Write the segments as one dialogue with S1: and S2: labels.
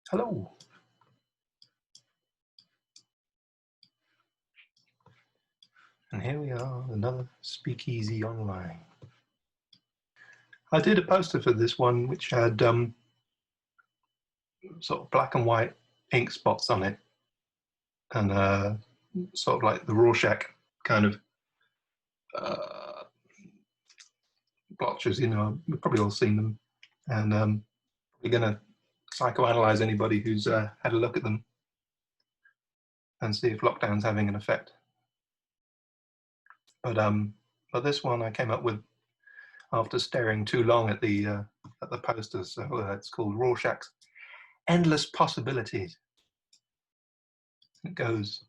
S1: Hello. And here we are, another Speakeasy online. I did a poster for this one which had sort of black and white ink spots on it, and sort of like the Rorschach kind of blotches, you know, we've probably all seen them. And we're going to psychoanalyze anybody who's had a look at them and see if lockdown's having an effect. But this one I came up with after staring too long at the posters. So it's called Rorschach's Endless Possibilities. It goes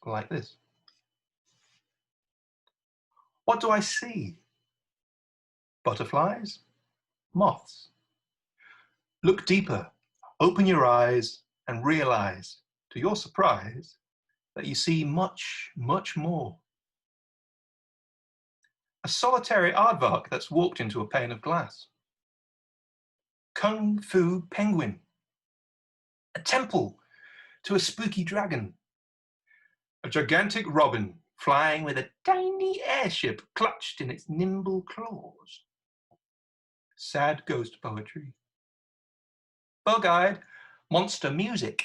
S1: like this. What do I see? Butterflies? Moths? Look deeper, open your eyes, and realize, to your surprise, that you see much, much more. A solitary aardvark that's walked into a pane of glass. Kung Fu penguin. A temple to a spooky dragon. A gigantic robin flying with a tiny airship clutched in its nimble claws. Sad ghost poetry. Bug-eyed monster music.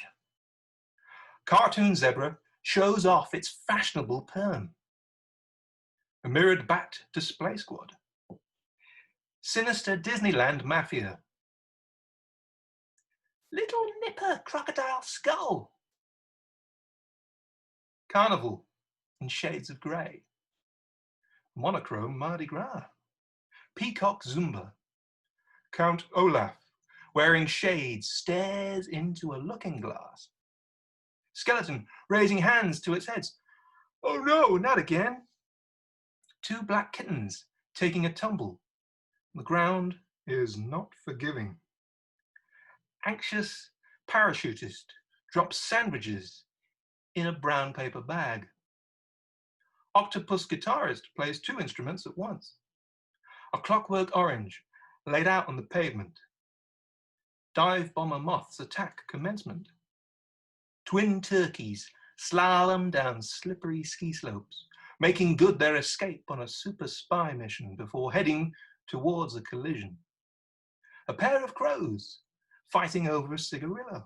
S1: Cartoon zebra shows off its fashionable perm. A mirrored bat display squad. Sinister Disneyland mafia. Little nipper crocodile skull. Carnival in shades of grey. Monochrome Mardi Gras. Peacock Zumba. Count Olaf, wearing shades, stares into a looking glass. Skeleton raising hands to its heads. Oh no, not again. Two black kittens taking a tumble. The ground is not forgiving. Anxious parachutist drops sandwiches in a brown paper bag. Octopus guitarist plays two instruments at once. A clockwork orange laid out on the pavement. Dive bomber moths attack commencement. Twin turkeys slalom down slippery ski slopes, making good their escape on a super spy mission before heading towards a collision. A pair of crows fighting over a cigarillo.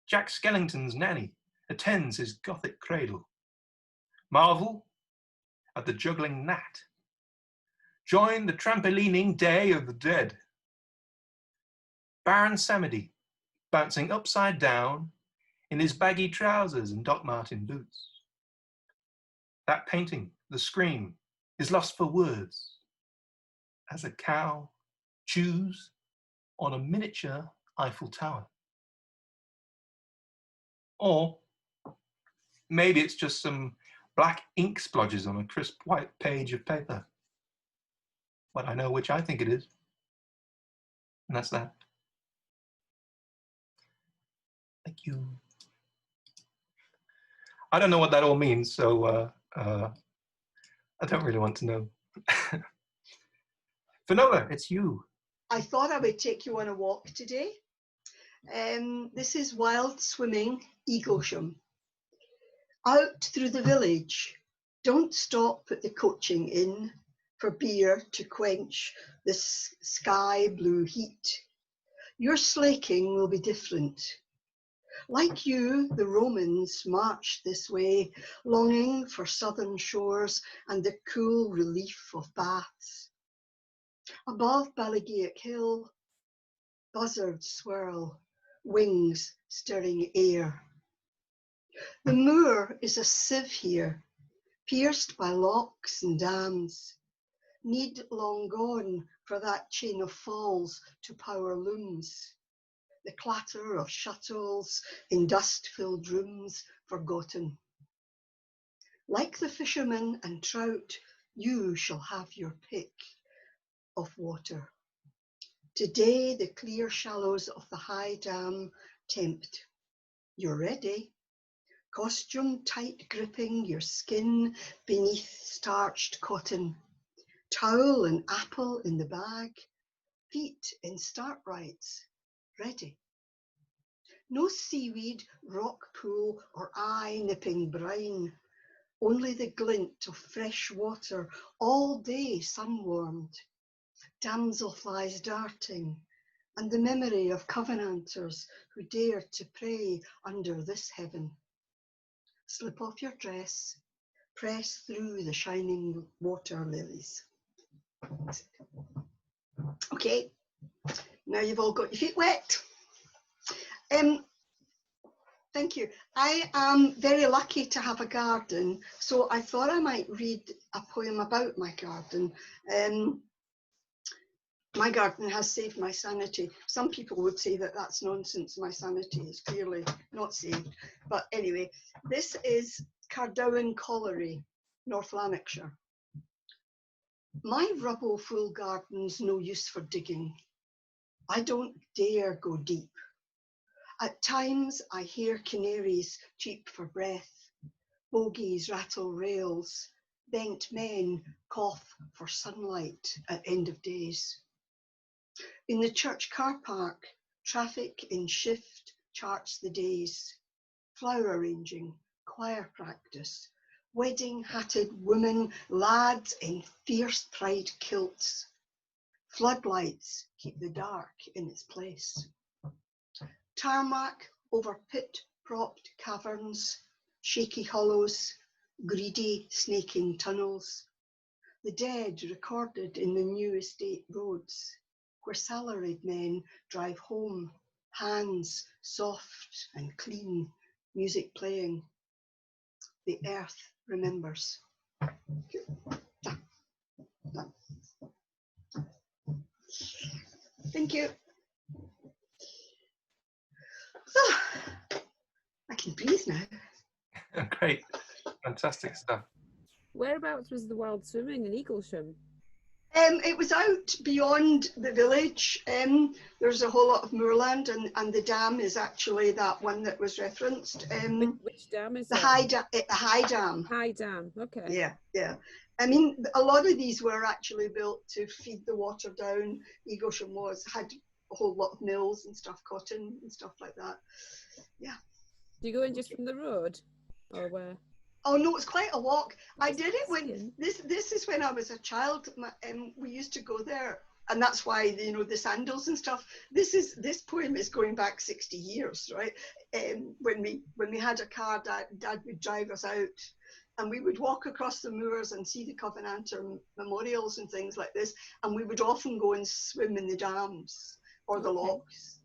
S1: Jack Skellington's nanny attends his gothic cradle. Marvel at the juggling gnat. Join the trampolining Day of the Dead. Baron Samedi bouncing upside down in his baggy trousers and Doc Marten boots. That painting, The Scream, is lost for words as a cow chews on a miniature Eiffel Tower. Or maybe it's just some black ink splodges on a crisp white page of paper. But I know which I think it is. And that's that. Thank you. I don't know what that all means, so I don't really want to know. Finola, it's you.
S2: I thought I would take you on a walk today. This is Wild Swimming Eaglesham. Out through the village, don't stop at the coaching inn for beer to quench the sky blue heat. Your slaking will be different. Like you, the Romans marched this way, longing for southern shores and the cool relief of baths. Above Ballygaic Hill, buzzards swirl, wings stirring air. The moor is a sieve here, pierced by locks and dams. Need long gone for that chain of falls to power looms. The clatter of shuttles in dust-filled rooms forgotten. Like the fishermen and trout, you shall have your pick of water. Today the clear shallows of the high dam tempt. You're ready. Costume tight gripping your skin beneath starched cotton. Towel and apple in the bag. Feet in start rights. Ready. No seaweed, rock pool, or eye-nipping brine. Only the glint of fresh water, all day sun-warmed. Damselflies darting, and the memory of covenanters who dared to pray under this heaven. Slip off your dress, press through the shining water lilies. Okay, now you've all got your feet wet. Thank you. I am very lucky to have a garden, so I thought I might read a poem about my garden. My garden has saved my sanity. Some people would say that that's nonsense. My sanity is clearly not saved. But anyway, this is Cardowan Colliery, North Lanarkshire. My rubble-full garden's no use for digging. I don't dare go deep. At times I hear canaries cheep for breath, bogies rattle rails, bent men cough for sunlight at end of days. In the church car park, traffic in shift charts the days. Flower arranging, choir practice, wedding-hatted women, lads in fierce pride kilts. Floodlights keep the dark in its place. Tarmac over pit-propped caverns, shaky hollows, greedy snaking tunnels. The dead recorded in the new estate roads, where salaried men drive home, hands soft and clean, music playing. The earth remembers. Thank you. Oh, I can breathe now.
S1: Great, fantastic stuff.
S3: Whereabouts was the wild swimming in Eaglesham?
S2: It was out beyond the village. There's a whole lot of moorland, and the dam is actually that one that was referenced.
S3: Which dam is
S2: the
S3: it?
S2: High Dam.
S3: High Dam, okay.
S2: Yeah, yeah. I mean, a lot of these were actually built to feed the water down. Eaglesham had a whole lot of mills and stuff, cotton and stuff like that. Yeah.
S3: Do you go in just from the road, or where?
S2: Oh no, it's quite a walk. I did it when this is when I was a child. We used to go there, and that's why the sandals and stuff. This poem is going back 60 years, right? When we had a car, Dad would drive us out, and we would walk across the moors and see the Covenanter memorials and things like this. And we would often go and swim in the dams or the lochs.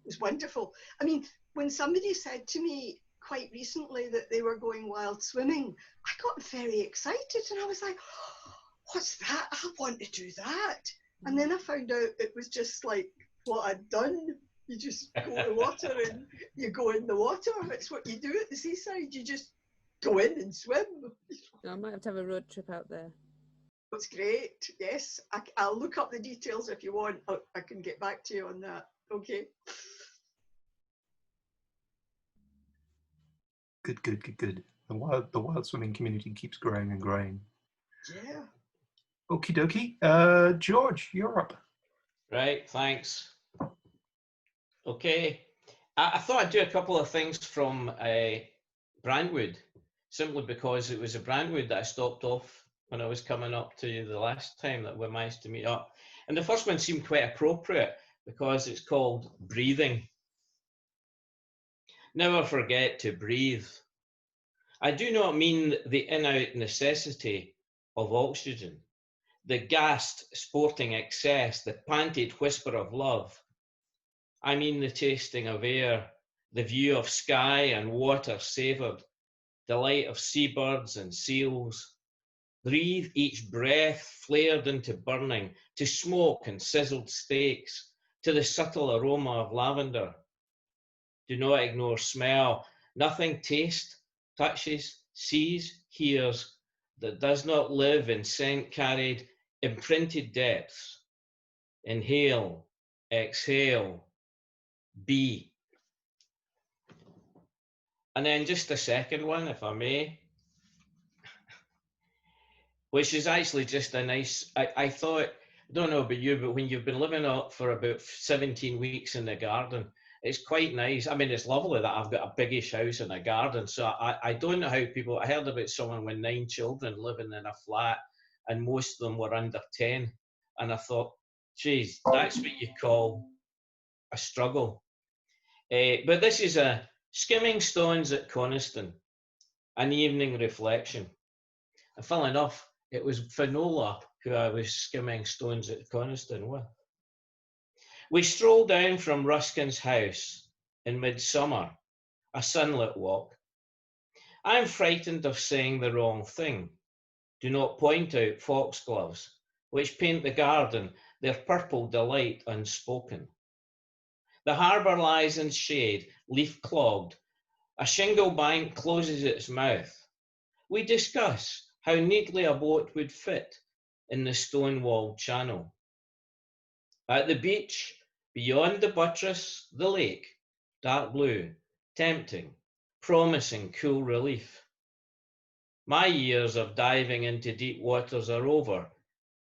S2: It was wonderful. I mean, when somebody said to me quite recently that they were going wild swimming, I got very excited, and I was like, oh, what's that? I want to do that. And then I found out it was just like what I'd done. You just go to the water and you go in the water. It's what you do at the seaside. You just go in and swim.
S3: I might have to have a road trip out there.
S2: It's great. Yes, I'll look up the details if you want. I can get back to you on that. Okay.
S1: Good. The wild swimming community keeps growing and growing.
S2: Yeah.
S1: Okie dokie. George, you're up.
S4: Right, thanks. Okay. I thought I'd do a couple of things from Brandwood, simply because it was a Brandwood that I stopped off when I was coming up to you the last time that we managed to meet up. And the first one seemed quite appropriate because it's called Breathing. Never forget to breathe. I do not mean the in-out necessity of oxygen, the gassed sporting excess, the panted whisper of love. I mean the tasting of air, the view of sky and water savoured, the light of seabirds and seals. Breathe each breath flared into burning, to smoke and sizzled steaks, to the subtle aroma of lavender. Do not ignore smell. Nothing tastes, touches, sees, hears that does not live in scent-carried, imprinted depths. Inhale, exhale, be. And then just a second one, if I may, which is actually just a nice, I thought, I don't know about you, but when you've been living up for about 17 weeks in the garden, it's quite nice. I mean, it's lovely that I've got a biggish house and a garden. So I don't know how people, I heard about someone with 9 children living in a flat and most of them were under 10. And I thought, geez, that's what you call a struggle. But this is a skimming stones at Coniston, an evening reflection. And funnily enough, it was Finola who I was skimming stones at Coniston with. We strolled down from Ruskin's house in midsummer, a sunlit walk. I am frightened of saying the wrong thing. Do not point out foxgloves, which paint the garden, their purple delight unspoken. The harbour lies in shade, leaf clogged. A shingle bank closes its mouth. We discuss how neatly a boat would fit in the stone-walled channel. At the beach, beyond the buttress, the lake, dark blue, tempting, promising cool relief. My years of diving into deep waters are over,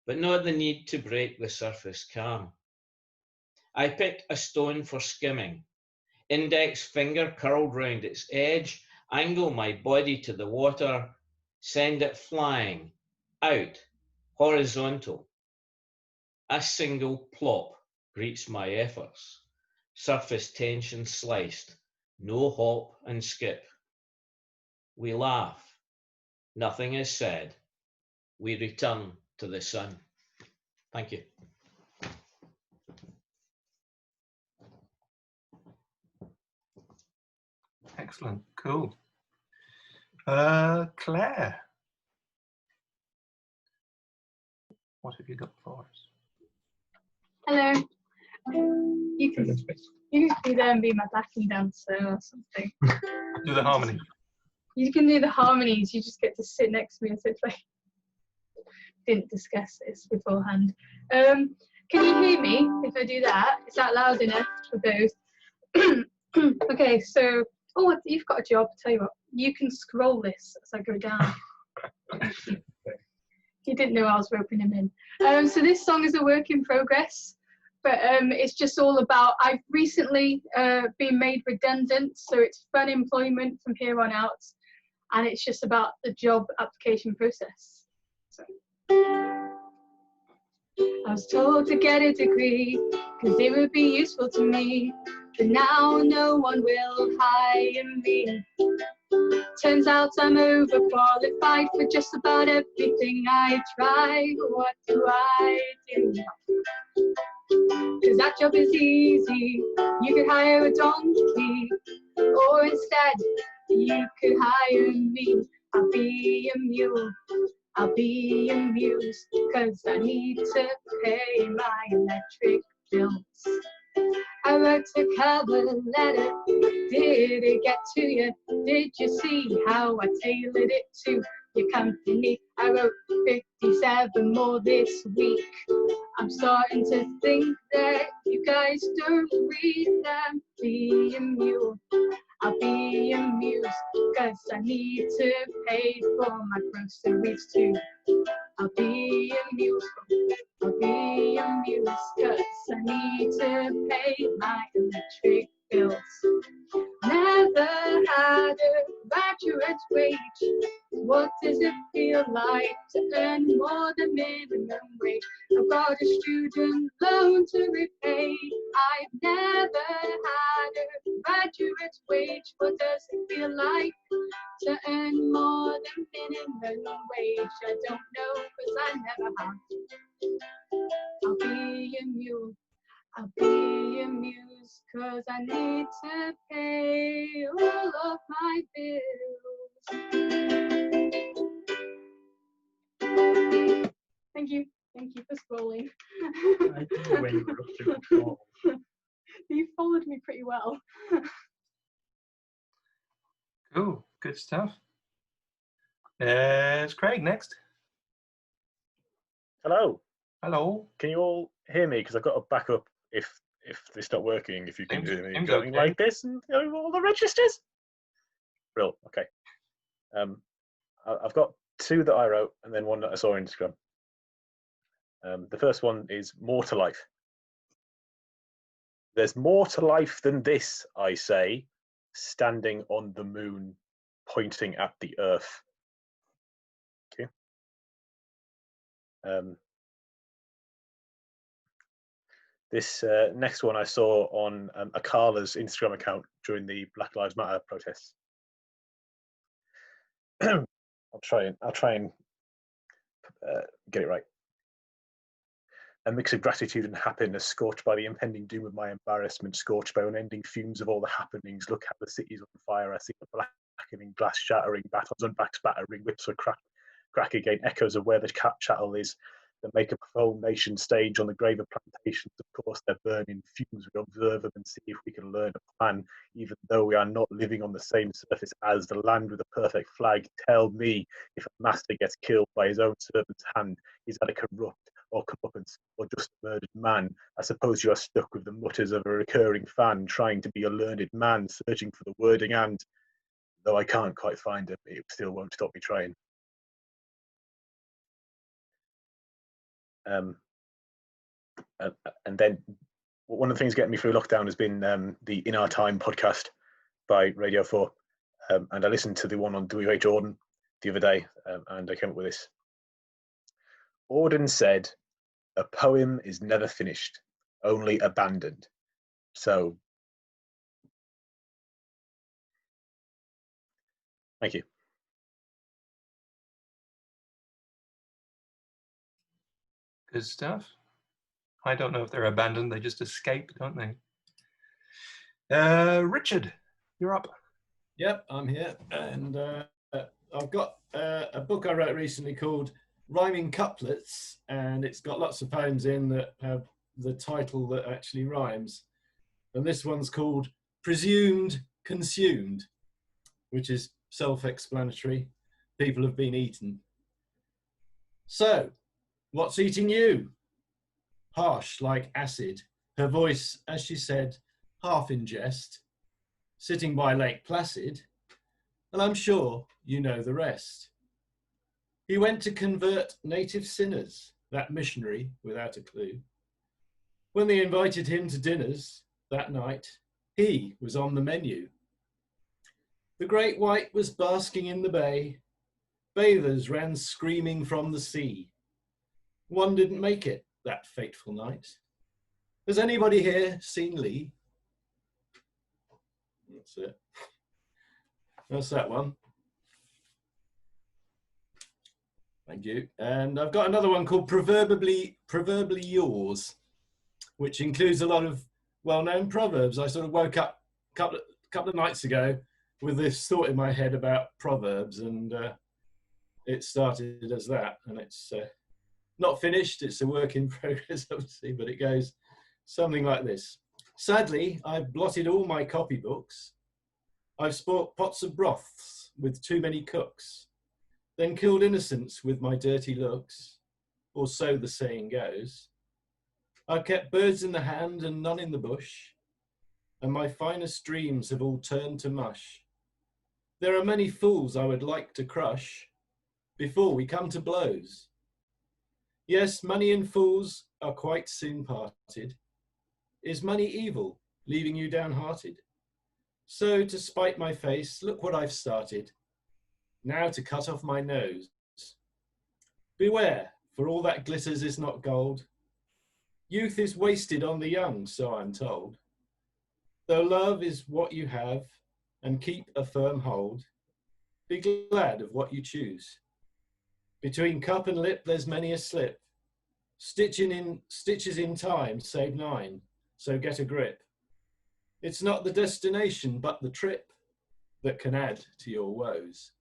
S4: but not the need to break the surface calm. I pick a stone for skimming, index finger curled round its edge, angle my body to the water, send it flying, out, horizontal. A single plop greets my efforts, surface tension sliced, no hop and skip. We laugh, nothing is said. We return to the sun. Thank you.
S1: Excellent, cool. Claire, what have you got for us?
S5: Hello. You can be there and be my backing dancer or something.
S1: Do the harmony.
S5: You can do the harmonies. You just get to sit next to me and play. Didn't discuss this beforehand. Can you hear me if I do that? Is that loud enough for both? Okay, so you've got a job. Tell you what, you can scroll this as I go down. He didn't know I was roping him in. So this song is a work in progress, but it's just all about, I've recently been made redundant, so it's fun employment from here on out, and it's just about the job application process. So. I was told to get a degree, because it would be useful to me, but now no one will hire me. Turns out I'm overqualified for just about everything I try. What do I do? Cause that job is easy. You could hire a donkey, or instead you could hire me. I'll be a mule, I'll be a muse, cause I need to pay my electric bills. I wrote a cover letter, did it get to you? Did you see how I tailored it to your company? I wrote 57 more this week. I'm starting to think that you guys don't read them. Be a mule, I'll be a muse, cause I need to pay for my groceries too. I'll be a muse, I'll be a muse, cause I need to pay my electric bills. Never had a graduate's wage. What does it feel like to earn more than minimum wage? I've got a student loan to repay. I've never had a graduate's wage. What does it feel like to earn more than minimum wage? I don't know, cause I never have. I'll be a mule, I'll be a muse, cause I need to pay all of my bills. Thank you for scrolling.
S6: I do when you got to control.
S5: You followed me pretty well.
S1: Cool, good stuff. It's Craig next.
S6: Hello.
S1: Hello.
S6: Can you all hear me? Because I've got to back up if this not working. If you can hear me
S1: Seems
S6: going
S1: okay.
S6: like this and all the registers. Real okay. I've got 2 that I wrote and then 1 that I saw on Instagram. The first one is More to Life. There's more to life than this, I say, standing on the moon, pointing at the earth. Okay. This next one I saw on Akala's Instagram account during the Black Lives Matter protests. I'll try and get it right. A mix of gratitude and happiness, scorched by the impending doom of my embarrassment, scorched by unending fumes of all the happenings. Look how the city's on fire. I see the blackening, glass shattering, battles unbacked, battering, whips are crack again, echoes of where the cat chattel is. That make up a whole nation stage on the grave of plantations. Of course, they're burning fumes. We observe them and see if we can learn a plan, even though we are not living on the same surface as the land with a perfect flag. Tell me, if a master gets killed by his own servant's hand, is that a corrupt or comeuppance or just a murdered man? I suppose you are stuck with the mutters of a recurring fan, trying to be a learned man, searching for the wording, and though I can't quite find it, it still won't stop me trying. And then one of the things getting me through lockdown has been the In Our Time podcast by Radio 4. And I listened to the one on W.H. Auden the other day, and I came up with this. Auden said, "A poem is never finished, only abandoned." So, thank you.
S1: Good stuff. I don't know if they're abandoned, they just escape, don't they? Richard, you're up.
S7: Yep, I'm here. And I've got a book I wrote recently called Rhyming Couplets, and it's got lots of poems in that have the title that actually rhymes. And this one's called Presumed Consumed, which is self-explanatory. People have been eaten. So, what's eating you? Harsh like acid, her voice, as she said, half in jest, sitting by Lake Placid, and I'm sure you know the rest. He went to convert native sinners, that missionary without a clue. When they invited him to dinners that night, he was on the menu. The great white was basking in the bay, bathers ran screaming from the sea. One didn't make it that fateful night. Has anybody here seen Lee? That's it. That's that one. Thank you. And I've got another one called Proverbially Yours, which includes a lot of well-known proverbs. I sort of woke up a couple of nights ago with this thought in my head about proverbs, and it started as that, and it's not finished, it's a work in progress, obviously, but it goes something like this. Sadly, I've blotted all my copybooks. I've spoilt pots of broths with too many cooks, then killed innocence with my dirty looks, or so the saying goes. I've kept birds in the hand and none in the bush, and my finest dreams have all turned to mush. There are many fools I would like to crush before we come to blows. Yes, money and fools are quite soon parted. Is money evil, leaving you downhearted? So, to spite my face, look what I've started. Now to cut off my nose. Beware, for all that glitters is not gold. Youth is wasted on the young, so I'm told. Though love is what you have, and keep a firm hold, be glad of what you choose. Between cup and lip there's many a slip. Stitches in time save 9, so get a grip. It's not the destination but the trip that can add to your woes.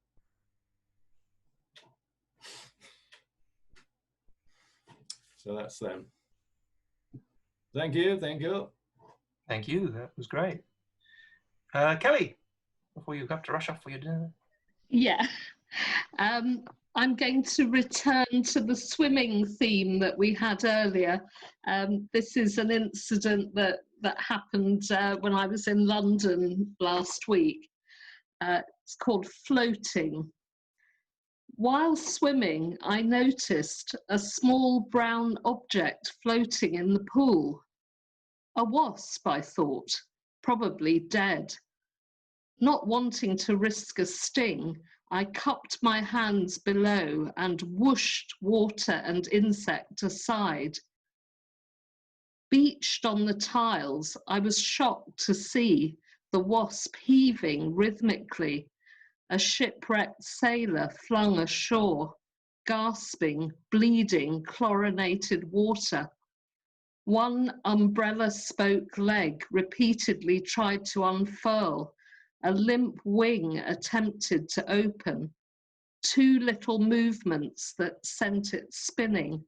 S7: So that's them. Thank you, thank you.
S1: Thank you, that was great. Kelly, before you have to rush off for your dinner.
S8: Yeah. I'm going to return to the swimming theme that we had earlier. This is an incident that happened when I was in London last week. It's called floating. While swimming, I noticed a small brown object floating in the pool. A wasp, I thought, probably dead. Not wanting to risk a sting, I cupped my hands below and whooshed water and insect aside. Beached on the tiles, I was shocked to see the wasp heaving rhythmically, a shipwrecked sailor flung ashore, gasping, bleeding chlorinated water. One umbrella spoke leg repeatedly tried to unfurl, a limp wing attempted to open. Two little movements that sent it spinning,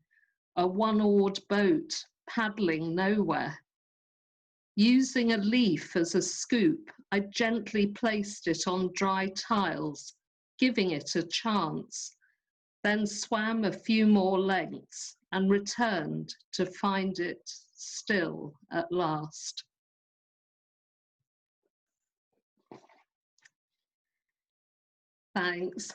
S8: a one-oared boat paddling nowhere. Using a leaf as a scoop, I gently placed it on dry tiles, giving it a chance, then swam a few more lengths and returned to find it still at last. Thanks.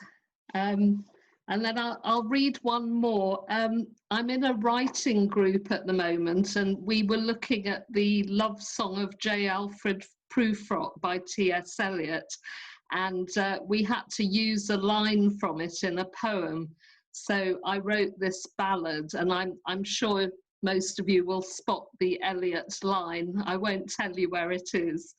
S8: And then I'll read one more. I'm in a writing group at the moment, and we were looking at the Love Song of J. Alfred Prufrock by T.S. Eliot, and we had to use a line from it in a poem. So I wrote this ballad, and I'm sure most of you will spot the Eliot line. I won't tell you where it is.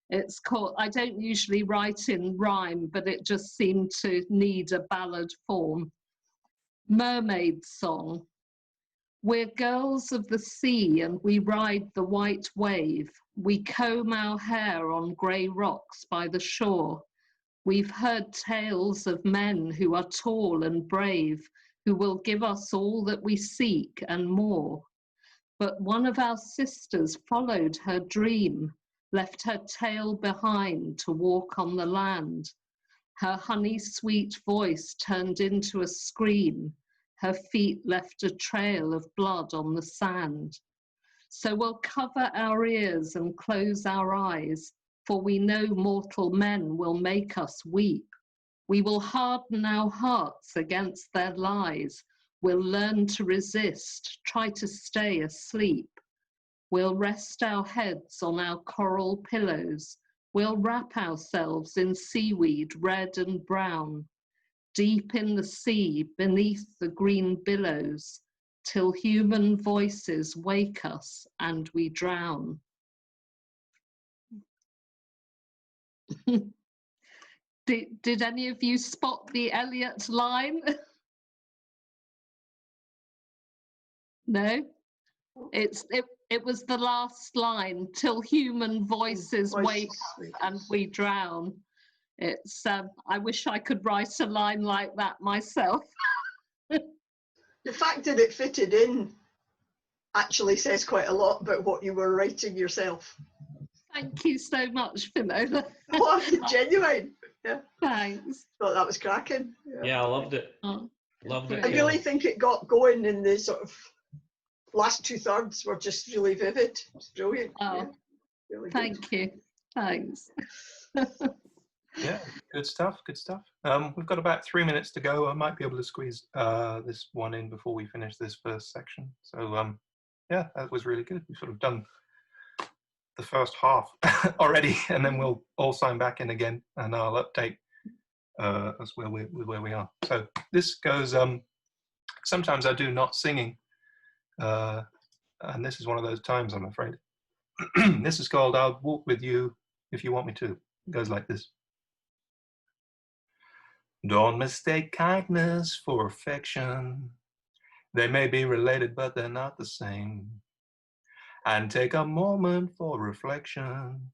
S8: It's called, I don't usually write in rhyme, but it just seemed to need a ballad form. Mermaid Song. We're girls of the sea and we ride the white wave. We comb our hair on grey rocks by the shore. We've heard tales of men who are tall and brave, who will give us all that we seek and more. But one of our sisters followed her dream, left her tail behind to walk on the land. Her honey-sweet voice turned into a scream. Her feet left a trail of blood on the sand. So we'll cover our ears and close our eyes, for we know mortal men will make us weep. We will harden our hearts against their lies. We'll learn to resist, try to stay asleep. We'll rest our heads on our coral pillows. We'll wrap ourselves in seaweed red and brown, deep in the sea beneath the green billows, till human voices wake us and we drown. Did any of you spot the Eliot line? No? It was the last line, till human voices wake us and we drown. It's I wish I could write a line like that myself.
S2: The fact that it fitted in actually says quite a lot about what you were writing yourself.
S8: Thank you so much, Finola.
S2: Oh, genuine. Yeah.
S8: Thanks.
S2: Thought that was cracking.
S4: Yeah, I loved it.
S8: Oh,
S4: Loved it.
S2: I really think it got going in the sort of last 2/3 were just really vivid. It's brilliant.
S8: Oh,
S2: yeah, really
S8: thank you. Thanks.
S1: Yeah, good stuff, good stuff. We've got about 3 minutes to go. I might be able to squeeze this one in before we finish this first section. So yeah, that was really good. We've sort of done the first half already, and then we'll all sign back in again, and I'll update us where we are. So this goes, sometimes I do not singing, and this is one of those times, I'm afraid. This is called I'll Walk With You If You Want Me To. It goes like this. Don't mistake kindness for affection. They may be related, but they're not the same. And take a moment for reflection.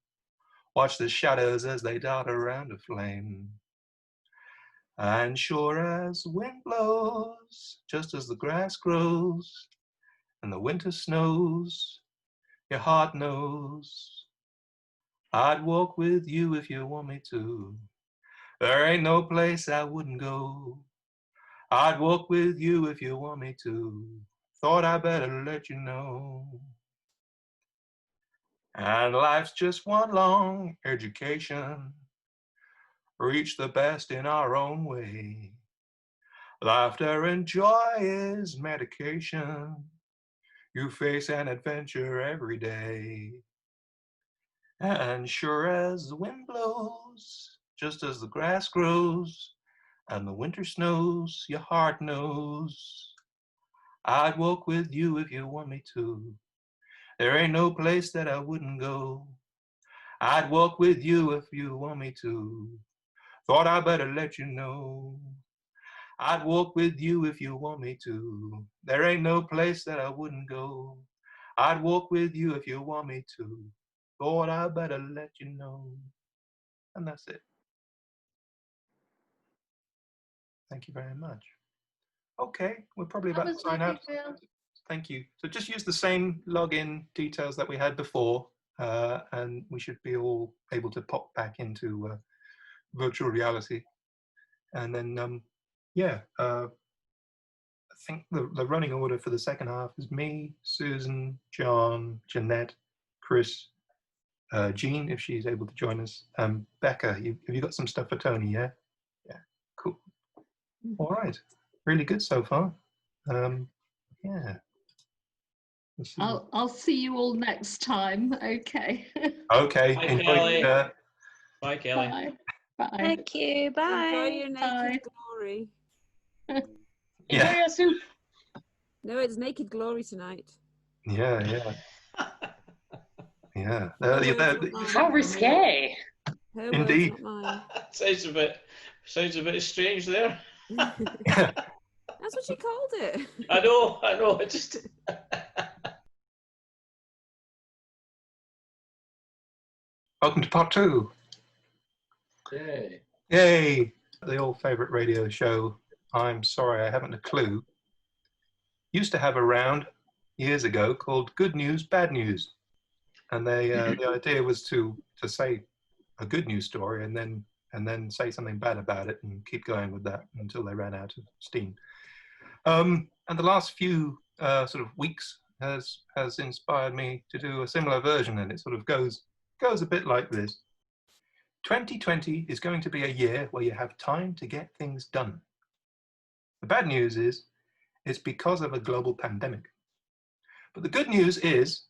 S1: Watch the shadows as they dart around a flame. And sure as wind blows, just as the grass grows, and the winter snows, your heart knows. I'd walk with you if you want me to. There ain't no place I wouldn't go. I'd walk with you if you want me to. Thought I better let you know. And life's just one long education. Reach the best in our own way. Laughter and joy is medication. You face an adventure every day. And sure as the wind blows, just as the grass grows, and the winter snows, your heart knows. I'd walk with you if you want me to. There ain't no place that I wouldn't go. I'd walk with you if you want me to. Thought I better let you know. I'd walk with you if you want me to. There ain't no place that I wouldn't go. I'd walk with you if you want me to. Thought I better let you know. And that's it. Thank you very much. Okay, we're probably about to sign out. Thank you. So just use the same login details that we had before, and we should be all able to pop back into virtual reality. And then, yeah, I think the running order for the second half is me, Susan, John, Jeanette, Chris, Jean, if she's able to join us. Becca, have you got some stuff for Tony, yeah? Yeah, cool. All right, really good so far. Yeah.
S8: I'll see you all next time. Okay.
S1: Okay.
S4: Bye,
S1: Enjoy.
S4: Kelly. Bye, Kelly.
S8: Bye. Bye.
S9: Thank you. Bye.
S3: Enjoy your naked
S8: Bye.
S3: glory.
S9: Enjoy
S1: Yeah.
S9: your soup.
S3: No, it's naked glory tonight.
S1: Yeah.
S3: Her words, not mine.
S9: How risque.
S3: Her
S1: Indeed.
S3: words, not mine.
S4: sounds a bit strange there.
S3: That's what she called it.
S4: I know. I just.
S1: Welcome to part 2.
S7: Yay.
S1: Yay! The old favourite radio show, I'm Sorry I Haven't a Clue, used to have a round years ago called Good News, Bad News. And the idea was to say a good news story and then say something bad about it and keep going with that until they ran out of steam. And the last few sort of weeks has inspired me to do a similar version, and it sort of goes a bit like this. 2020 is going to be a year where you have time to get things done. The bad news is it's because of a global pandemic. But the good news is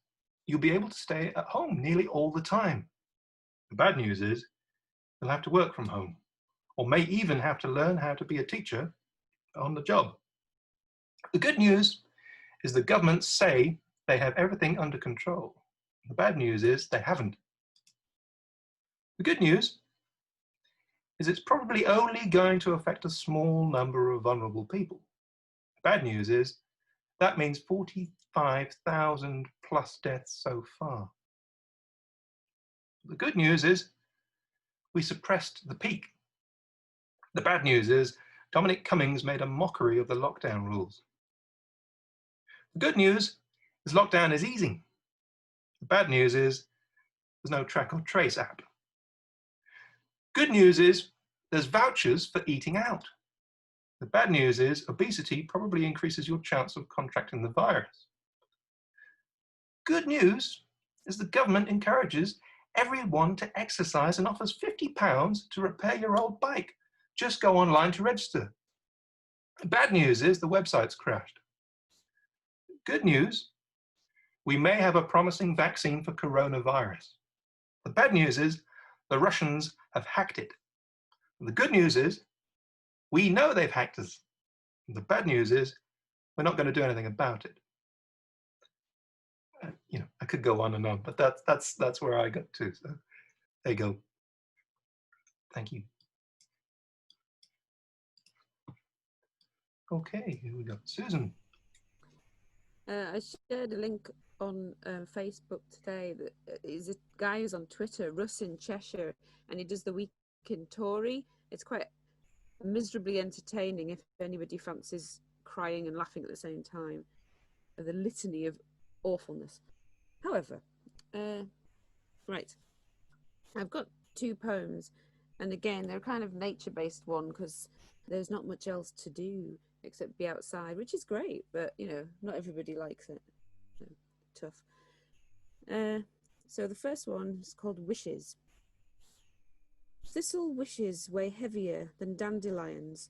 S1: you'll be able to stay at home nearly all the time. The bad news is you'll have to work from home, or may even have to learn how to be a teacher on the job. The good news is the governments say they have everything under control. The bad news is they haven't. The good news is it's probably only going to affect a small number of vulnerable people. The bad news is that means 45,000 plus deaths so far. The good news is we suppressed the peak. The bad news is Dominic Cummings made a mockery of the lockdown rules. The good news is lockdown is easing. The bad news is there's no track or trace app. Good news is there's vouchers for eating out. The bad news is obesity probably increases your chance of contracting the virus. Good news is the government encourages everyone to exercise and offers £50 to repair your old bike. Just go online to register. The bad news is the website's crashed. Good news, we may have a promising vaccine for coronavirus. The bad news is the Russians have hacked it. The good news is we know they've hacked us. The bad news is we're not going to do anything about it. I could go on and on, but that's where I got to. So there you go. Thank you. Okay, here we go. Susan.
S3: I shared a link on Facebook today that is a guy who's on Twitter, Russ in Cheshire, and he does the Week in Tory. It's quite miserably entertaining if anybody fancies crying and laughing at the same time. The litany of awfulness. However, right, I've got 2 poems, and again, they're kind of nature-based one because there's not much else to do except be outside, which is great, but not everybody likes it. So, tough. So the first one is called Wishes. Thistle wishes weigh heavier than dandelions,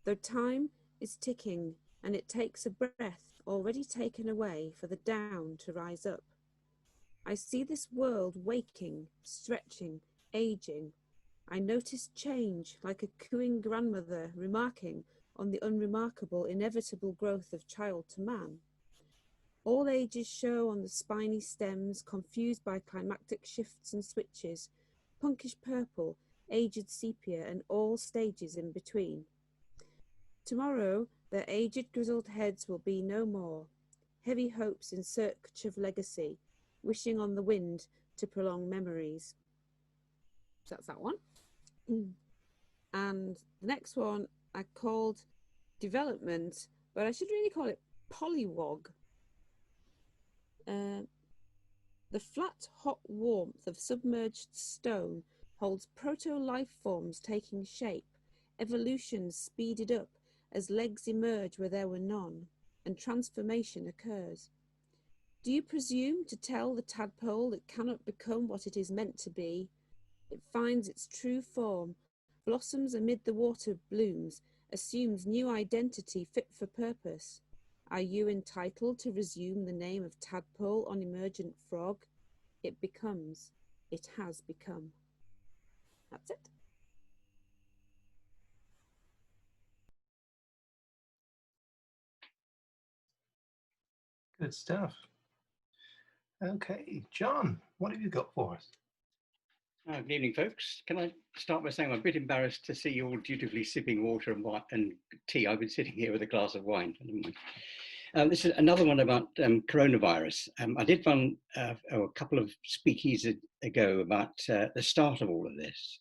S3: though time is ticking and it takes a breath already taken away for the down to rise up. I see this world waking, stretching, aging. I notice change like a cooing grandmother remarking on the unremarkable, inevitable growth of child to man. All ages show on the spiny stems, confused by climactic shifts and switches, punkish purple, aged sepia, and all stages in between. Tomorrow, their aged grizzled heads will be no more, heavy hopes in search of legacy, wishing on the wind to prolong memories. So that's that one. And the next one I called development, but I should really call it polywog. The flat, hot warmth of submerged stone holds proto-life forms taking shape, evolution speeded up as legs emerge where there were none, and transformation occurs. Do you presume to tell the tadpole that cannot become what it is meant to be? It finds its true form, blossoms amid the water blooms, assumes new identity fit for purpose. Are you entitled to resume the name of tadpole on emergent frog? It becomes, it has become. That's it.
S1: Good stuff. Okay, John, what have you got for us?
S10: Good evening, folks. Can I start by saying I'm a bit embarrassed to see you all dutifully sipping water and tea. I've been sitting here with a glass of wine. This is another one about coronavirus. I did one a couple of speakeasy ago about the start of all of this.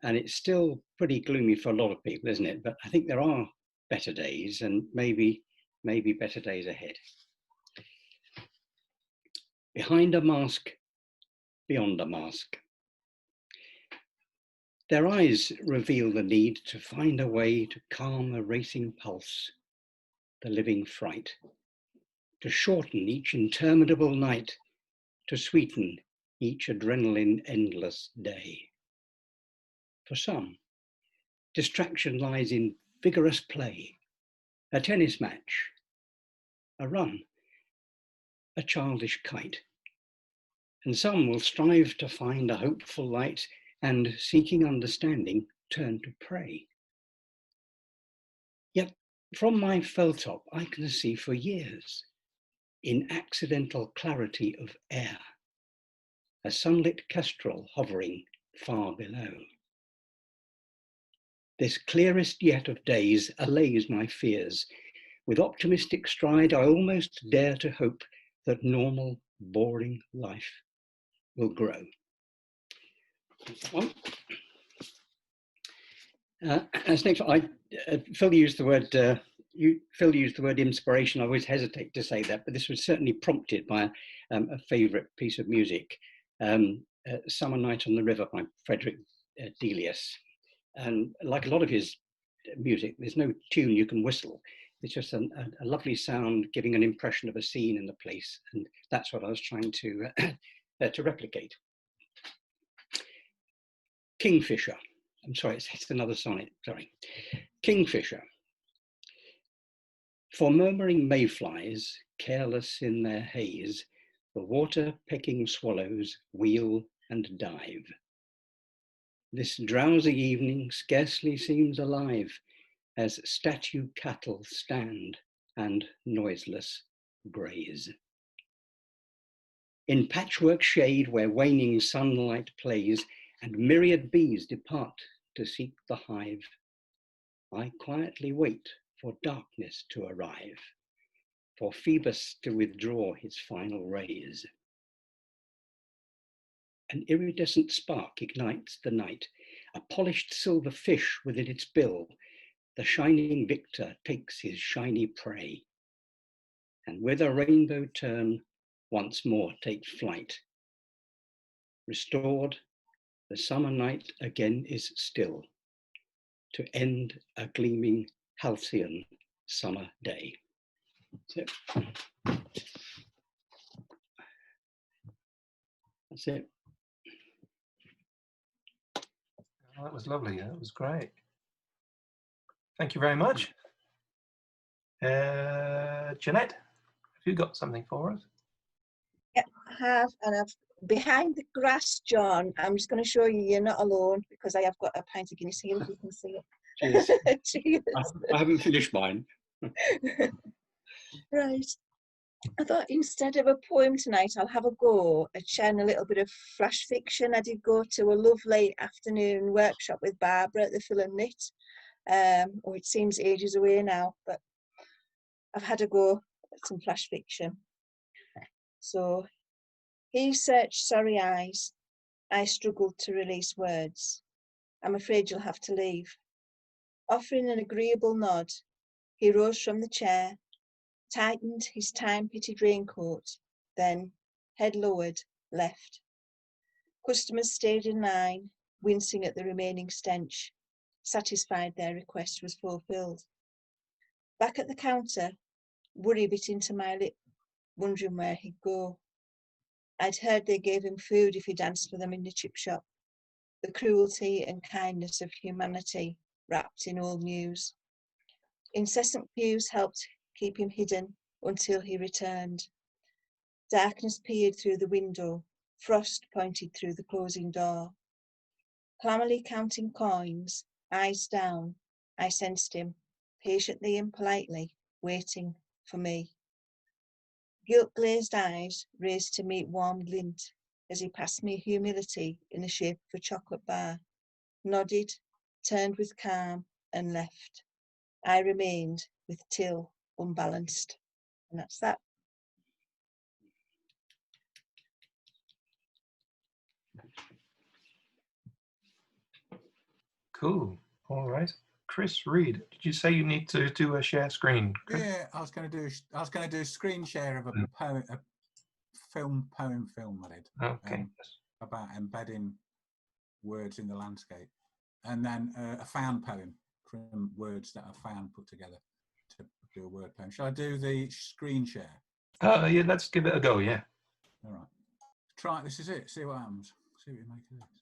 S10: And it's still pretty gloomy for a lot of people, isn't it? But I think there are better days, and maybe better days ahead. Behind a mask, beyond a mask. Their eyes reveal the need to find a way to calm the racing pulse, the living fright, to shorten each interminable night, to sweeten each adrenaline endless day. For some, distraction lies in vigorous play, a tennis match, a run, a childish kite. And some will strive to find a hopeful light and, seeking understanding, turn to pray. Yet from my felltop I can see for years, in accidental clarity of air, a sunlit kestrel hovering far below. This clearest yet of days allays my fears. With optimistic stride I almost dare to hope that normal, boring life will grow. As next, Phil used the word inspiration. I always hesitate to say that, but this was certainly prompted by a favourite piece of music, "Summer Night on the River" by Frederick Delius. And like a lot of his music, there's no tune you can whistle. It's just a lovely sound giving an impression of a scene in the place, and that's what I was trying to replicate. Kingfisher. I'm sorry, it's another sonnet, sorry. Kingfisher. For murmuring mayflies, careless in their haze, the water-pecking swallows wheel and dive. This drowsy evening scarcely seems alive, as statue cattle stand and noiseless graze. In patchwork shade where waning sunlight plays, and myriad bees depart to seek the hive, I quietly wait for darkness to arrive, for Phoebus to withdraw his final rays. An iridescent spark ignites the night, a polished silver fish within its bill. The shining victor takes his shiny prey, and with a rainbow turn, once more take flight. Restored, the summer night again is still, to end a gleaming halcyon summer day. That's it.
S1: Oh, that was lovely. That was great. Thank you very much. Jeanette? you got something for us?
S11: Yeah, I have, and I've behind the grass, John. I'm just going to show you. You're not alone because I have got a pint of Guinness here. If you can see
S10: Cheers.
S11: it. Cheers.
S10: I haven't finished mine.
S11: Right. I thought instead of a poem tonight, I'll have a go at sharing a little bit of flash fiction. I did go to a lovely afternoon workshop with Barbara at the Phil and Knit. Oh, it seems ages away now, but I've had a go at some flash fiction. So, he searched sorry eyes. I struggled to release words. I'm afraid you'll have to leave. Offering an agreeable nod, he rose from the chair, tightened his time-pitted raincoat, then, head lowered, left. Customers stayed in line, wincing at the remaining stench, satisfied their request was fulfilled. Back at the counter, worry bit into my lip, wondering where he'd go. I'd heard they gave him food if he danced for them in the chip shop. The cruelty and kindness of humanity wrapped in old news. Incessant queues helped keep him hidden until he returned. Darkness peered through the window, frost pointed through the closing door. Clammily counting coins, eyes down, I sensed him, patiently and politely, waiting for me. Guilt-glazed eyes raised to meet warm glint as he passed me humility in the shape of a chocolate bar, nodded, turned with calm and left. I remained with till unbalanced. And that's that.
S1: Cool. All right. Chris Reed, did you say you need to do a share screen? Chris?
S12: Yeah, I was going to do a screen share of a poem, a film I did.
S1: Okay.
S12: About embedding words in the landscape, and then a found poem from words that I found put together to do a word poem. Shall I do the screen share?
S1: Yeah, let's give it a go. Yeah.
S12: All right. Try. This is it. See what happens. See what you make of this.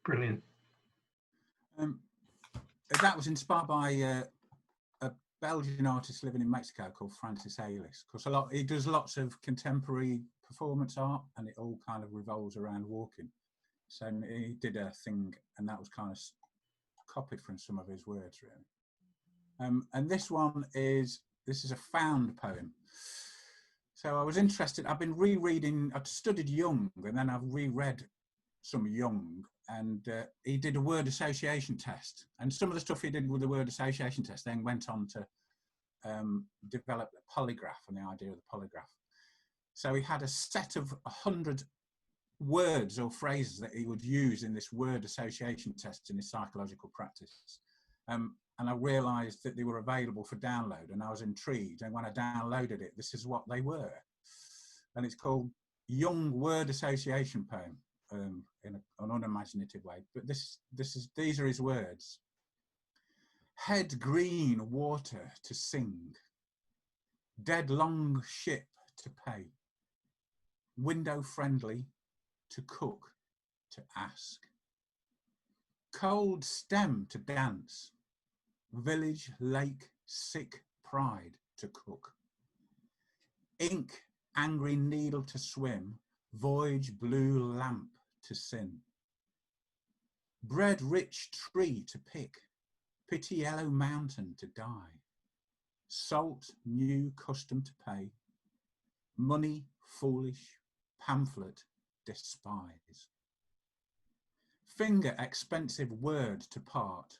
S1: Brilliant.
S12: That was inspired by a Belgian artist living in Mexico called Francis Aylis. Because he does lots of contemporary performance art, and it all kind of revolves around walking. So he did a thing, and that was kind of copied from some of his words, really. And this is a found poem. So I was interested. I've been rereading. I've studied Jung, and then I've reread some Jung, and he did a word association test. And some of the stuff he did with the word association test then went on to develop the polygraph and the idea of the polygraph. So he had a set of 100 words or phrases that he would use in this word association test in his psychological practice. And I realized that they were available for download, and I was intrigued. And when I downloaded it, this is what they were. And it's called Jung Word Association Poem, in an unimaginative way. But these are his words. Head green water to sing, dead long ship to pay, window friendly to cook, to ask, cold stem to dance, village, lake, sick pride to cook, ink, angry needle to swim, voyage, blue lamp to sin, bread rich tree to pick, pity yellow mountain to die, salt, new custom to pay, money, foolish, pamphlet, despise, finger, expensive word to part,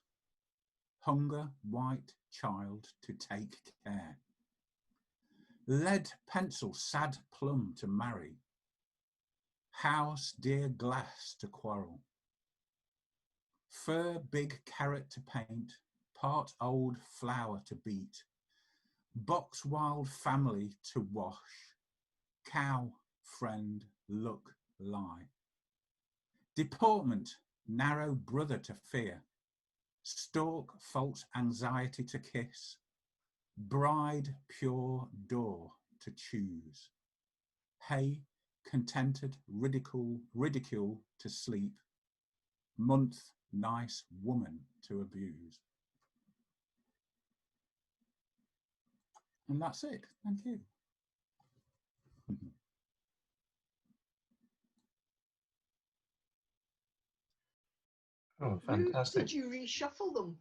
S12: hunger, white child to take care, lead pencil, sad plum to marry, house, dear glass to quarrel, fir, big carrot to paint, part old flower to beat, box wild family to wash, cow, friend, look, lie, deportment, narrow brother to fear, stalk, false anxiety to kiss, bride, pure door to choose, hay, contented, ridicule to sleep, month, nice woman to abuse. And that's it. Thank you.
S1: Oh, fantastic.
S2: Did you reshuffle them?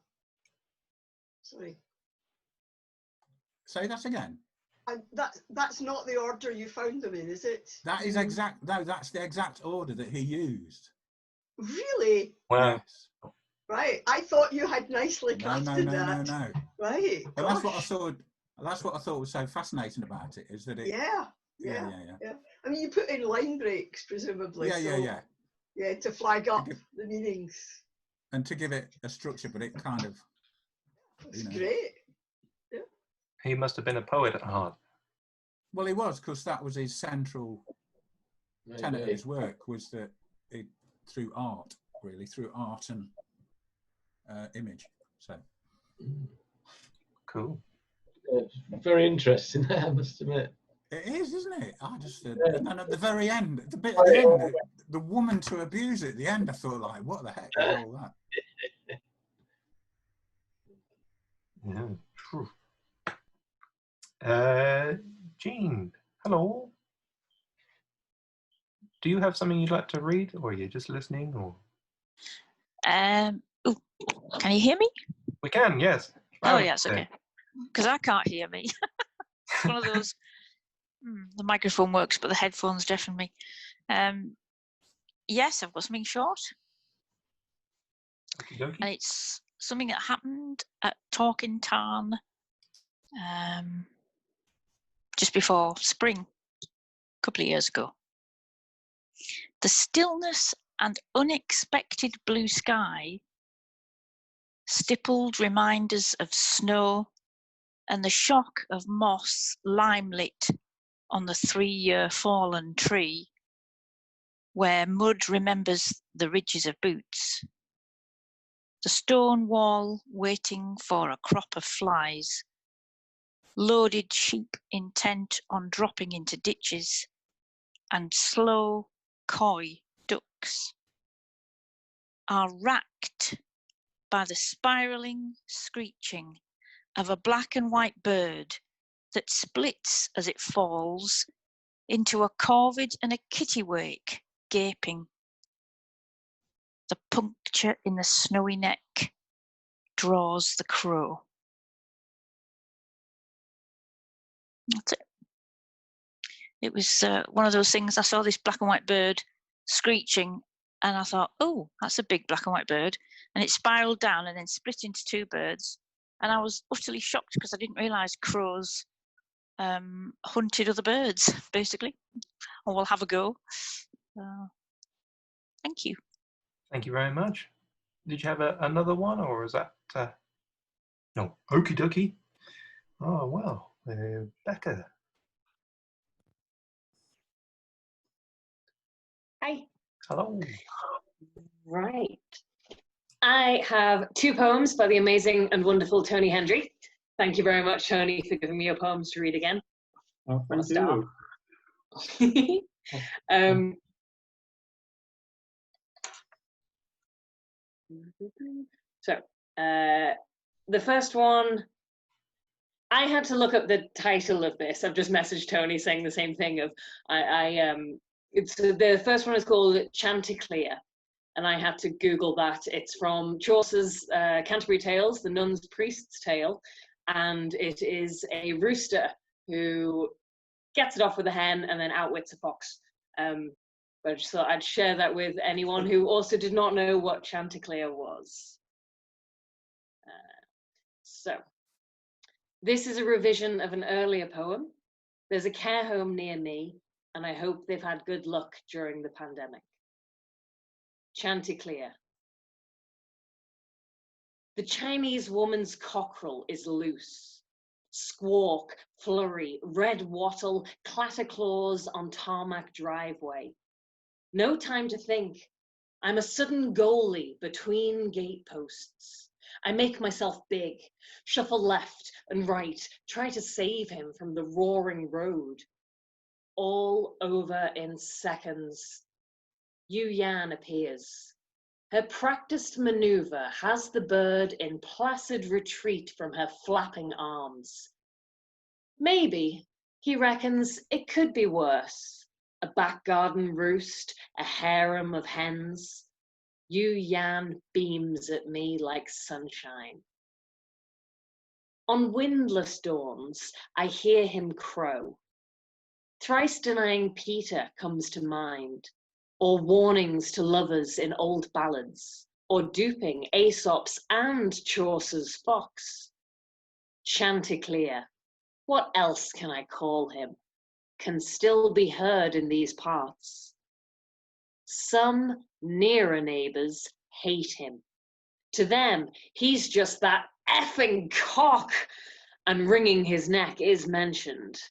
S2: Sorry.
S12: Say that again.
S2: That's not the order you found them in, is it?
S12: That is exact. No, that's the exact order that he used.
S2: Really?
S1: Wow.
S12: Yes.
S2: Right. I thought you had nicely crafted that.
S12: No.
S2: Right.
S12: And that's what I thought. That's what I thought was so fascinating about it, is that it.
S2: Yeah. I mean, you put in line breaks, presumably. Yeah, to flag up the meanings.
S12: And to give it a structure, but it kind of.
S2: It's great. Yeah.
S1: He must have been a poet at heart.
S12: Well, he was, because that was his central tenet of his work, was that it, through art and image. So
S1: cool.
S13: It's very interesting, I must admit.
S12: It is, isn't it? I just and then at the very end, the bit at the end, the woman to abuse it at the end, I thought, like, what the heck is all that?
S1: Yeah, true. Jean, hello. Do you have something you'd like to read, or are you just listening? Or
S9: Can you hear me?
S1: we can, yes.
S9: Oh, yes, okay. Because I can't hear me. It's one of those. The microphone works, but the headphones deafen me. Yes, I've got something short.
S1: Okey-dokey.
S9: And it's something that happened at Talking Tarn just before spring, a couple of years ago. The stillness and unexpected blue sky, stippled reminders of snow, and the shock of moss lime-lit on the 3-year fallen tree, where mud remembers the ridges of boots. The stone wall waiting for a crop of flies, loaded sheep intent on dropping into ditches, and slow, coy ducks are racked by the spiralling screeching of a black and white bird that splits as it falls into a corvid and a kittiwake gaping. The puncture in the snowy neck draws the crow. That's it. It was one of those things. I saw this black and white bird screeching, And I thought, oh, that's a big black and white bird. And it spiraled down and then split into 2 birds. And I was utterly shocked because I didn't realise crows hunted other birds, basically. Or will have a go. Thank you.
S1: Thank you very much. Did you have another one, or is that... No, okie dokie. Oh, well, Becca.
S14: Hi.
S1: Hello.
S14: Right. I have 2 poems by the amazing and wonderful Tony Hendry. Thank you very much, Tony, for giving me your poems to read again.
S13: Oh,
S14: From a
S13: thank
S14: star. So, the first one, I had to look up the title of this. I've just messaged Tony saying the same thing. The first one is called Chanticleer, and I had to Google that. It's from Chaucer's Canterbury Tales, the Nun's Priest's Tale, and it is a rooster who gets it off with a hen and then outwits a fox. But I just thought I'd share that with anyone who also did not know what Chanticleer was. So, this is a revision of an earlier poem. There's a care home near me, and I hope they've had good luck during the pandemic. Chanticleer. The Chinese woman's cockerel is loose. Squawk, flurry, red wattle, clatter claws on tarmac driveway. No time to think. I'm a sudden goalie between gate posts. I make myself big, shuffle left and right, try to save him from the roaring road. All over in seconds. Yu Yan appears. Her practiced maneuver has the bird in placid retreat from her flapping arms. Maybe, he reckons, it could be worse. A back garden roost, a harem of hens. Yu Yan beams at me like sunshine. On windless dawns, I hear him crow. Thrice denying Peter comes to mind, or warnings to lovers in old ballads, or duping Aesop's and Chaucer's fox. Chanticleer, what else can I call him? Can still be heard in these parts. Some nearer neighbours hate him. To them, he's just that effing cock, and wringing his neck is mentioned.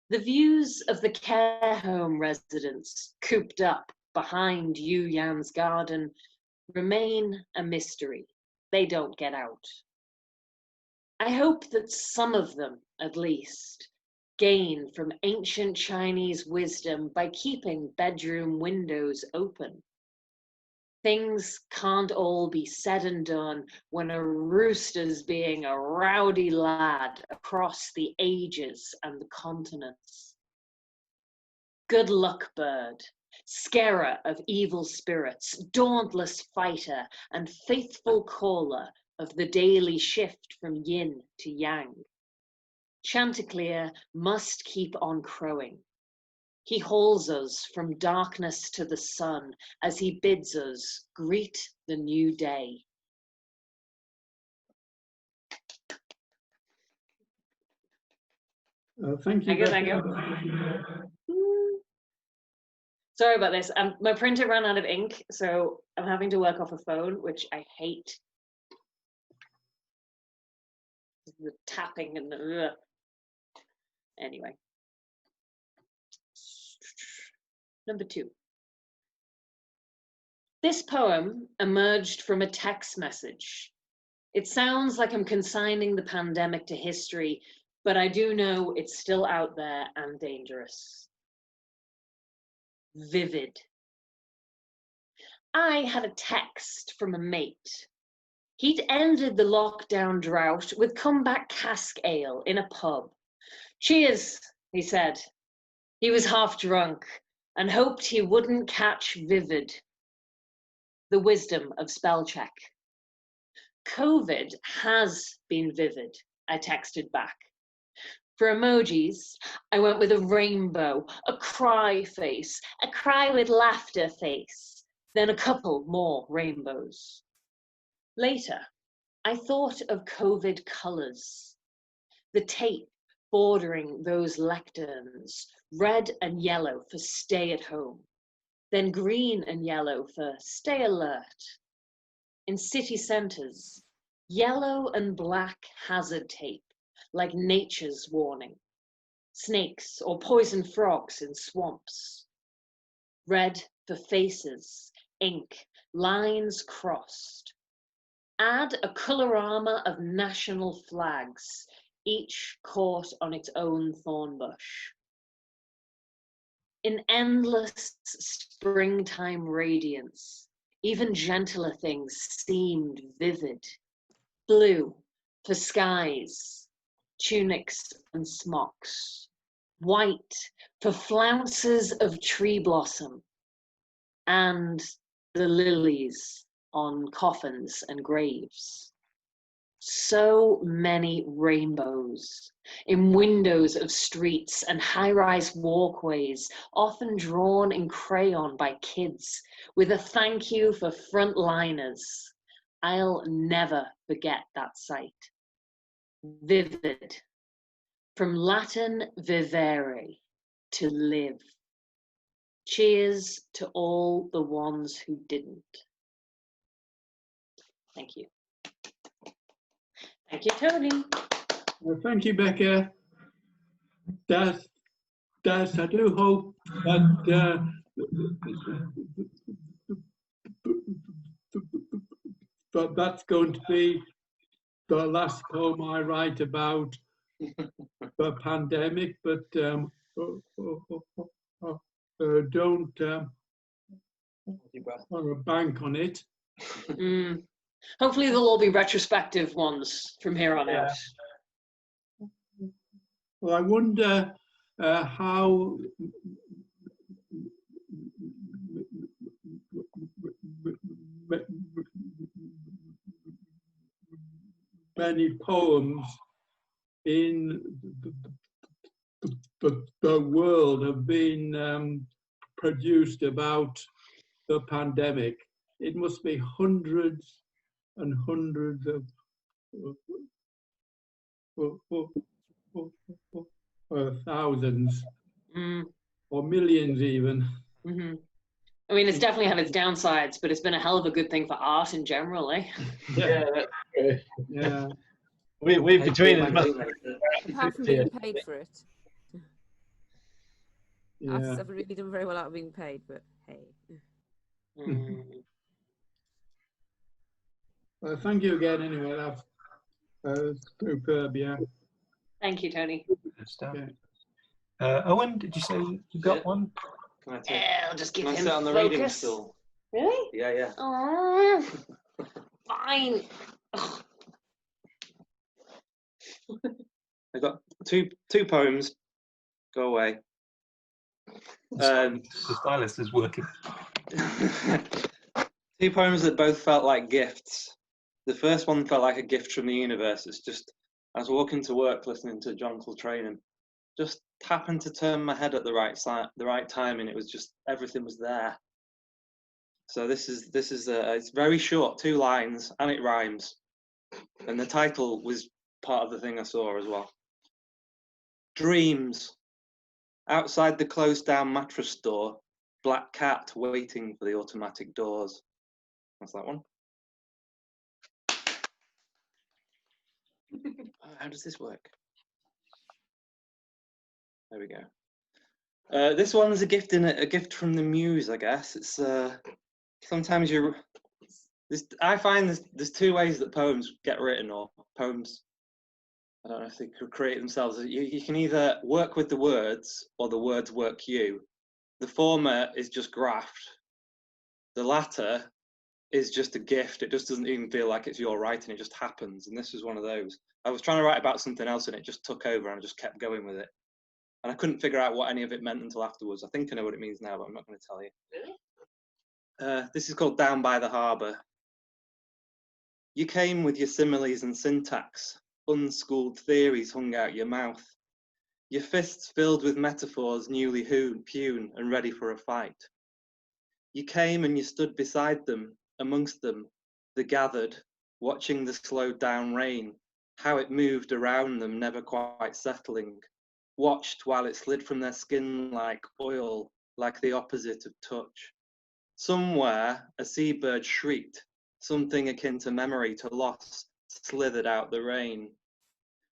S14: The views of the care home residents cooped up behind Yu Yan's garden remain a mystery. They don't get out. I hope that some of them, at least, gain from ancient Chinese wisdom by keeping bedroom windows open. Things can't all be said and done when a rooster's being a rowdy lad across the ages and the continents. Good luck, bird, scarer of evil spirits, dauntless fighter, and faithful caller of the daily shift from yin to yang. Chanticleer must keep on crowing. He hauls us from darkness to the sun as he bids us greet the new day.
S13: Thank you.
S14: Thank you. Sorry about this. My printer ran out of ink, so I'm having to work off a phone, which I hate. The tapping and the... Anyway. Number 2. This poem emerged from a text message. It sounds like I'm consigning the pandemic to history, but I do know it's still out there and dangerous. Vivid. I had a text from a mate. He'd ended the lockdown drought with comeback cask ale in a pub. Cheers, he said. He was half drunk and hoped he wouldn't catch vivid. The wisdom of spell check. COVID has been vivid, I texted back. For emojis, I went with a rainbow, a cry face, a cry with laughter face, then a couple more rainbows. Later, I thought of COVID colours, the tape bordering those lecterns, red and yellow for stay at home, then green and yellow for stay alert. In city centres, yellow and black hazard tape, like nature's warning. Snakes or poison frogs in swamps. Red for faces, ink, lines crossed. Add a colorama of national flags, each caught on its own thorn bush. In endless springtime radiance, even gentler things seemed vivid. Blue for skies, tunics and smocks. White for flounces of tree blossom. And the lilies on coffins and graves. So many rainbows in windows of streets and high-rise walkways, often drawn in crayon by kids, with a thank you for frontliners. I'll never forget that sight. Vivid, from Latin vivere, to live. Cheers to all the ones who didn't. Thank you. Thank you, Tony.
S15: Well, thank you, Becca. I do hope that that's going to be the last poem I write about the pandemic, but don't want to bank on it.
S14: Hopefully they'll all be retrospective ones from here on out.
S15: Well, I wonder how many poems in the world have been produced about the pandemic. It must be hundreds and hundreds of thousands or millions even.
S14: I mean, it's definitely had its downsides, but it's been a hell of a good thing for art in general, eh?
S15: Yeah, that's true. Yeah.
S13: We between us.
S3: Apart from being paid for it.
S15: Yeah.
S3: Artists haven't really done very well out of being paid, but hey.
S15: Well, thank you again anyway, that's superb, yeah.
S14: Thank you, Tony.
S1: Good stuff. Owen, did you say you got one?
S16: Can I take?
S14: I'll just give
S16: Can I
S14: him
S16: sit on the
S14: focus.
S16: reading stool?
S14: Really?
S16: Yeah, yeah.
S14: Oh, fine.
S16: I got two poems. Go away.
S1: The stylist is working.
S16: Two poems that both felt like gifts. The first one felt like a gift from the universe. It's just, I was walking to work listening to John Coltrane and just happened to turn my head at the right time, and it was just, everything was there. So this is it's very short, 2 lines, and it rhymes. And the title was part of the thing I saw as well. Dreams. Outside the closed down mattress store, black cat waiting for the automatic doors. That's that one. How does this work? There we go. This one's a gift from the muse, I guess. It's sometimes I find there's 2 ways that poems get written, or poems, I don't know if they could create themselves. You can either work with the words or the words work you. The former is just graft. The latter is just a gift. It just doesn't even feel like it's your writing. It just happens. And this was one of those. I was trying to write about something else and it just took over and I just kept going with it. And I couldn't figure out what any of it meant until afterwards. I think I know what it means now, but I'm not going to tell you. Really? This is called Down by the Harbour. You came with your similes and syntax. Unschooled theories hung out your mouth. Your fists filled with metaphors newly hewn and ready for a fight. You came and you stood beside them, amongst them, the gathered, watching the slowed down rain, how it moved around them, never quite settling. Watched while it slid from their skin like oil, like the opposite of touch. Somewhere, a seabird shrieked, something akin to memory, to loss, slithered out the rain.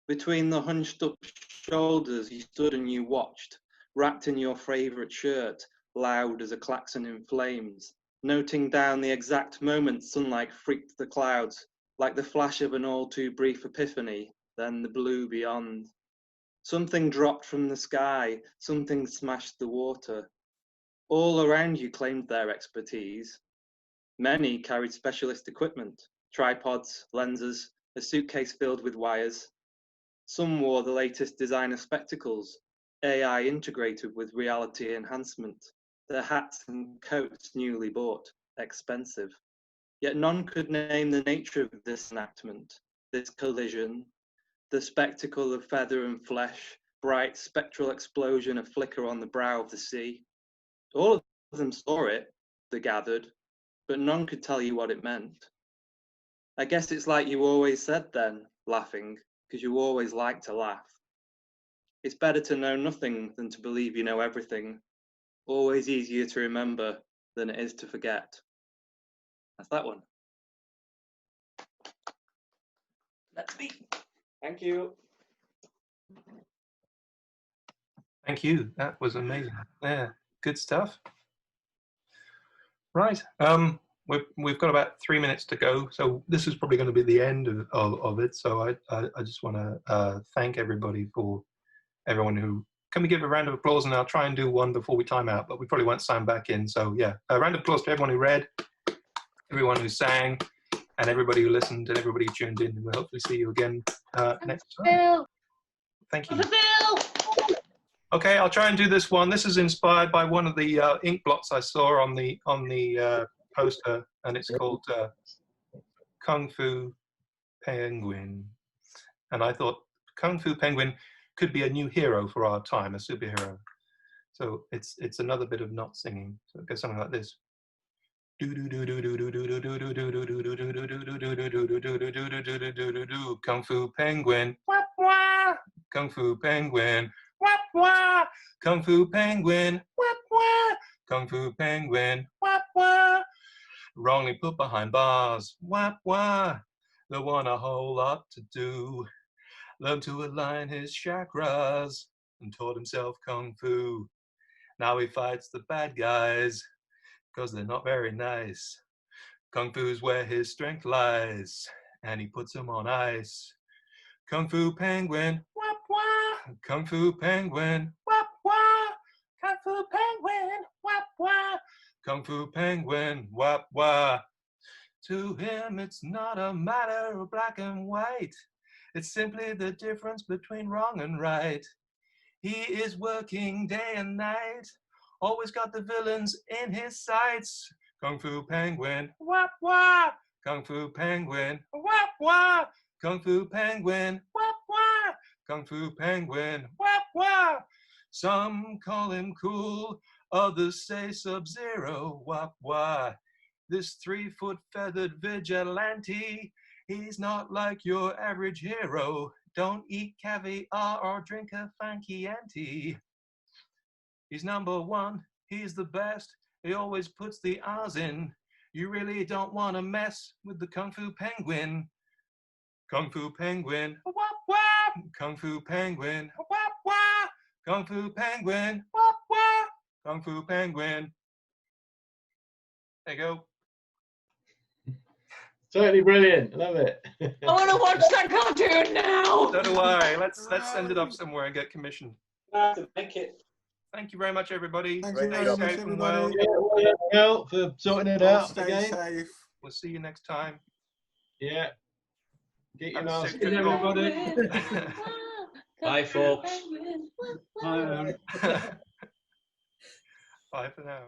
S16: Between the hunched up shoulders, you stood and you watched, wrapped in your favourite shirt, loud as a klaxon in flames, noting down the exact moment sunlight freaked the clouds, like the flash of an all too brief epiphany, then the blue beyond. Something dropped from the sky, something smashed the water. All around you claimed their expertise. Many carried specialist equipment, tripods, lenses, a suitcase filled with wires. Some wore the latest designer spectacles, AI integrated with reality enhancement, their hats and coats newly bought, expensive. Yet none could name the nature of this enactment, this collision, the spectacle of feather and flesh, bright spectral explosion, a flicker on the brow of the sea. All of them saw it, the gathered, but none could tell you what it meant. I guess it's like you always said then, laughing, because you always like to laugh. It's better to know nothing than to believe you know everything. Always easier to remember than it is to forget. That's that one. That's me. Thank you.
S1: Thank you. That was amazing. Yeah, good stuff. Right. We've got about 3 minutes to go, so this is probably going to be the end of it. So I just want to thank everybody for everyone who. Can we give a round of applause? And I'll try and do one before we time out, but we probably won't sign back in. So yeah, a round of applause to everyone who read, everyone who sang, and everybody who listened, and everybody who tuned in. And we'll hopefully see you again next time. Thank you. Okay, I'll try and do this one. This is inspired by one of the ink blots I saw on the poster, and it's called Kung Fu Penguin. And I thought Kung Fu Penguin could be a new hero for our time, a superhero. So it's another bit of not singing. So it goes something like this. Kung Fu Penguin. Kung Fu Penguin. Wah, wah. Kung Fu Penguin. Wah, wah. Kung Fu Penguin. Wah, wah. Wrongly put behind bars. Wah, wah. There wasn't a whole lot to do. Learned to align his chakras and taught himself Kung Fu. Now he fights the bad guys because they're not very nice. Kung Fu's where his strength lies, and he puts them on ice. Kung Fu Penguin. Wah, wah. Kung Fu Penguin. Wah, wah. Kung Fu Penguin. Wah, wah. Kung Fu Penguin. Wah, wah. To him, it's not a matter of black and white. It's simply the difference between wrong and right. He is working day and night, always got the villains in his sights. Kung Fu Penguin, wah wah. Kung Fu Penguin, wah wah. Kung Fu Penguin, wah wah. Kung Fu Penguin, wah wah. Some call him cool, others say Sub-Zero, wah wah. This 3-foot feathered vigilante, he's not like your average hero. Don't eat caviar or drink a funky ante. He's number one, he's the best. He always puts the R's in. You really don't want to mess with the Kung Fu Penguin. Kung Fu Penguin, wah wah. Kung Fu Penguin, wah wah. Kung Fu Penguin, wah wah. Kung Fu Penguin. There you go.
S13: Totally brilliant. Love it.
S14: I want to watch that cartoon now.
S1: So do I. Let's send it off somewhere and get commissioned.
S16: Make it.
S1: Thank you very much, everybody.
S12: Thank you very much, everybody.
S13: Yeah, well, for sorting it out
S12: Stay
S13: again.
S12: safe.
S1: We'll see you next time.
S13: Yeah. Get your
S1: Have a
S13: last
S1: safe
S13: in,
S1: trip home.
S13: everybody.
S4: Bye, folks.
S15: Bye.
S1: Bye for now.